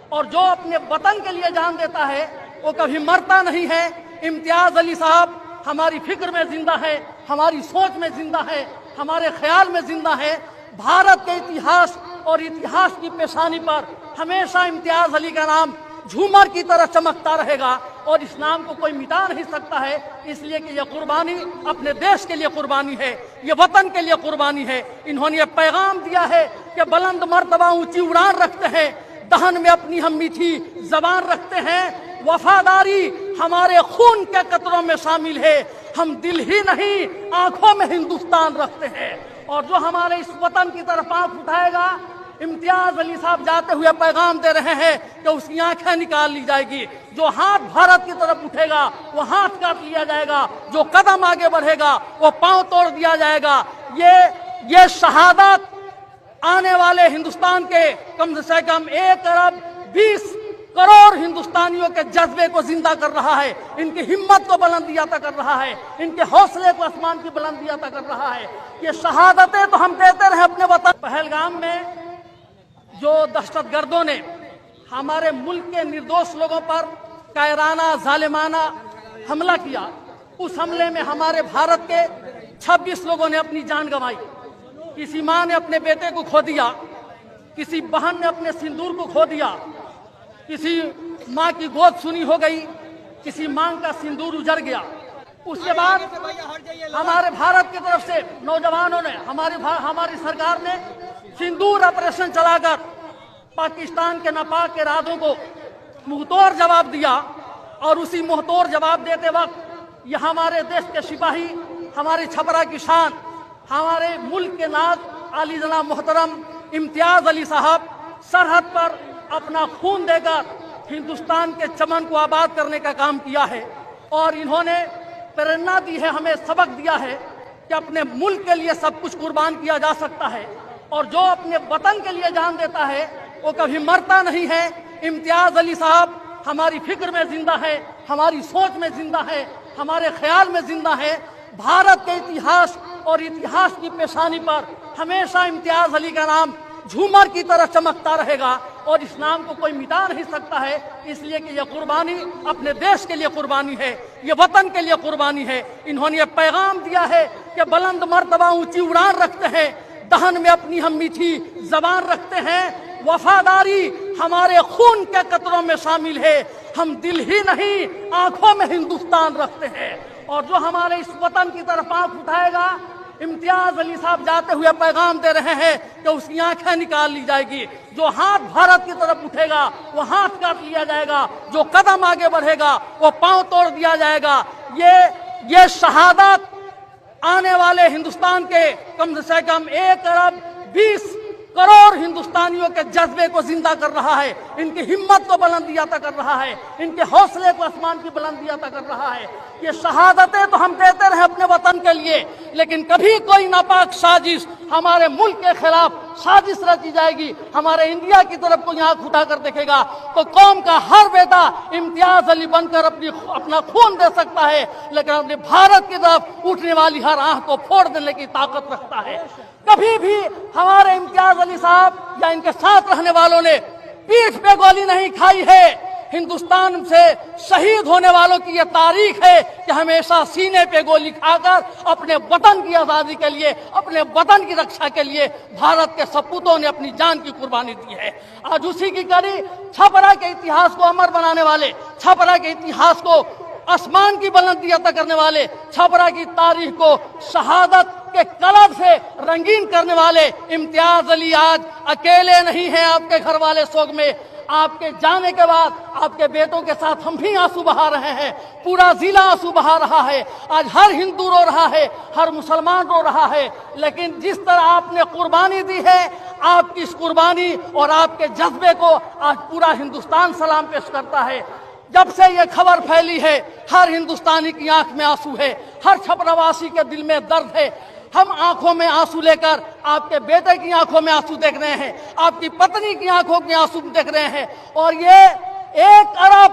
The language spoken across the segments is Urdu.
اور جو اپنے وطن کے لیے جان دیتا ہے وہ کبھی مرتا نہیں ہے۔ امتیاز علی صاحب ہماری فکر میں زندہ ہے، ہماری سوچ میں زندہ ہے، ہمارے خیال میں زندہ ہے۔ بھارت کے اتہاس اور اتہاس کی پیشانی پر ہمیشہ امتیاز علی کا نام جھومر کی طرح چمکتا رہے گا، اور اس نام کو کوئی مٹا نہیں سکتا ہے، اس لیے کہ یہ قربانی اپنے دیش کے لیے قربانی ہے، یہ وطن کے لیے قربانی ہے۔ انہوں نے یہ پیغام دیا ہے کہ بلند مرتبہ اونچی اڑان رکھتے ہیں، دہن میں اپنی ہم میٹھی زبان رکھتے ہیں، وفاداری ہمارے خون کے قطروں میں شامل ہے، ہم دل ہی نہیں آنکھوں میں ہندوستان رکھتے ہیں۔ اور جو ہمارے اس وطن کی طرف آنکھ اٹھائے گا، امتیاز علی صاحب جاتے ہوئے پیغام دے رہے ہیں کہ اس کی آنکھیں نکال لی جائے گی۔ جو ہاتھ بھارت کی طرف اٹھے گا وہ ہاتھ کاٹ لیا جائے گا، جو قدم آگے بڑھے گا وہ پاؤں توڑ دیا جائے گا۔ یہ شہادت آنے والے ہندوستان کے کم سے کم 1 ارب 20 کروڑ ہندوستانیوں کے جذبے کو زندہ کر رہا ہے، ان کی ہمت کو بلندی عطا کر رہا ہے، ان کے حوصلے کو آسمان کی بلندی عطا کر رہا ہے۔ یہ شہادتیں تو ہم دیتے رہے اپنے وطن۔ پہلگام میں جو دہشت گردوں نے ہمارے ملک کے نردوش لوگوں پر کائرانہ ظالمانہ حملہ کیا، اس حملے میں ہمارے بھارت کے 26 لوگوں نے اپنی جان گنوائی۔ کسی ماں نے اپنے بیٹے کو کھو دیا، کسی بہن نے اپنے سندور کو کھو دیا، کسی ماں کی گود سنی ہو گئی، کسی ماں کا سندور اجڑ گیا۔ اس کے بعد ہمارے بھارت کی طرف سے نوجوانوں نے، ہماری سرکار نے سندور آپریشن چلا کر پاکستان کے ناپاک ارادوں کو منہ توڑ جواب دیا، اور اسی منہ توڑ جواب دیتے وقت یہ ہمارے دیش کے سپاہی، ہمارے چھپرا کی شان، ہمارے ملک کے ناز عالی جناب محترم امتیاز علی صاحب سرحد پر اپنا خون دے کر ہندوستان کے چمن کو آباد کرنے کا کام کیا ہے، اور انہوں نے پریرنا دی ہے، ہمیں سبق دیا ہے کہ اپنے ملک کے لیے سب کچھ قربان کیا جا سکتا ہے، اور جو اپنے وطن کے لیے جان دیتا ہے وہ کبھی مرتا نہیں ہے۔ امتیاز علی صاحب ہماری فکر میں زندہ ہے، ہماری سوچ میں زندہ ہے، ہمارے خیال میں زندہ ہے۔ بھارت کے اتہاس اور اتہاس کی پیشانی پر ہمیشہ امتیاز علی کا نام جھومر کی طرح چمکتا رہے گا، اور اس نام کو کوئی مٹا نہیں سکتا ہے، اس لیے کہ یہ قربانی اپنے دیش کے لیے قربانی ہے، یہ وطن کے لیے قربانی ہے۔ انہوں نے یہ پیغام دیا ہے کہ بلند مرتبہ اونچی اڑان رکھتے ہیں، دہن میں اپنی ہم میٹھی زبان رکھتے ہیں، وفاداری ہمارے خون کے قطروں میں شامل ہے، ہم دل ہی نہیں آنکھوں میں ہندوستان رکھتے ہیں۔ اور جو ہمارے اس وطن کی طرف آنکھ اٹھائے گا، امتیاز علی صاحب جاتے ہوئے پیغام دے رہے ہیں کہ اس کی آنکھیں نکال لی جائے گی۔ جو ہاتھ بھارت کی طرف اٹھے گا وہ ہاتھ کاٹ لیا جائے گا، جو قدم آگے بڑھے گا وہ پاؤں توڑ دیا جائے گا۔ یہ شہادت آنے والے ہندوستان کے کم سے کم 1 ارب 20 کروڑ ہندوستانیوں کے جذبے کو زندہ کر رہا ہے، ان کی ہمت کو بلندی عطا کر رہا ہے، ان کے حوصلے کو آسمان کی بلندی عطا کر رہا ہے۔ یہ شہادتیں تو ہم دیتے رہے اپنے وطن کے لیے، لیکن کبھی کوئی ناپاک سازش ہمارے ملک کے خلاف سازش رچی جائے گی، ہمارے انڈیا کی طرف کوئی آنکھ اٹھا کر دیکھے گا تو قوم کا ہر بیٹا امتیاز علی بن کر اپنا خون دے سکتا ہے، لیکن اپنے بھارت کی طرف اٹھنے والی ہر آنکھ کو پھوڑ دینے کی طاقت رکھتا ہے۔ کبھی بھی ہمارے امتیاز علی صاحب یا ان کے ساتھ رہنے والوں نے پیٹھ پہ گولی نہیں کھائی ہے۔ ہندوستان سے شہید ہونے والوں کی یہ تاریخ ہے کہ ہمیشہ سینے پہ گولی کھا کر اپنے وطن کی آزادی کے لیے، اپنے وطن کی رکشا کے لیے بھارت کے سپوتوں نے اپنی جان کی قربانی دی ہے۔ آج اسی کی کڑی چھپرا کے اتہاس کو امر بنانے والے، چھپرا کے اتہاس کو آسمان کی بلندی عطا کرنے والے، چھپرا کی تاریخ کو شہادت کے کلب سے رنگین کرنے والے امتیاز علی آج اکیلے نہیں ہیں آپ کے گھر والے سوگ میں۔ آپ کے جانے کے بعد آپ کے بیٹوں کے ساتھ ہم بھی آنسو بہا رہے ہیں، پورا ضلع آنسو بہا رہا ہے، آج ہر ہندو رو رہا ہے، ہر مسلمان رو رہا ہے، لیکن جس طرح آپ نے قربانی دی ہے، آپ کی اس قربانی اور آپ کے جذبے کو آج پورا ہندوستان سلام پیش کرتا ہے۔ جب سے یہ خبر پھیلی ہے ہر ہندوستانی کی آنکھ میں آنسو ہے، ہر چھپراواسی کے دل میں درد ہے۔ ہم آنکھوں میں آنسو لے کر آپ کے بیٹے کی آنکھوں میں آنسو دیکھ رہے ہیں، آپ کی پتنی کی آنکھوں میں آنسو دیکھ رہے ہیں، اور یہ 1 ارب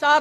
4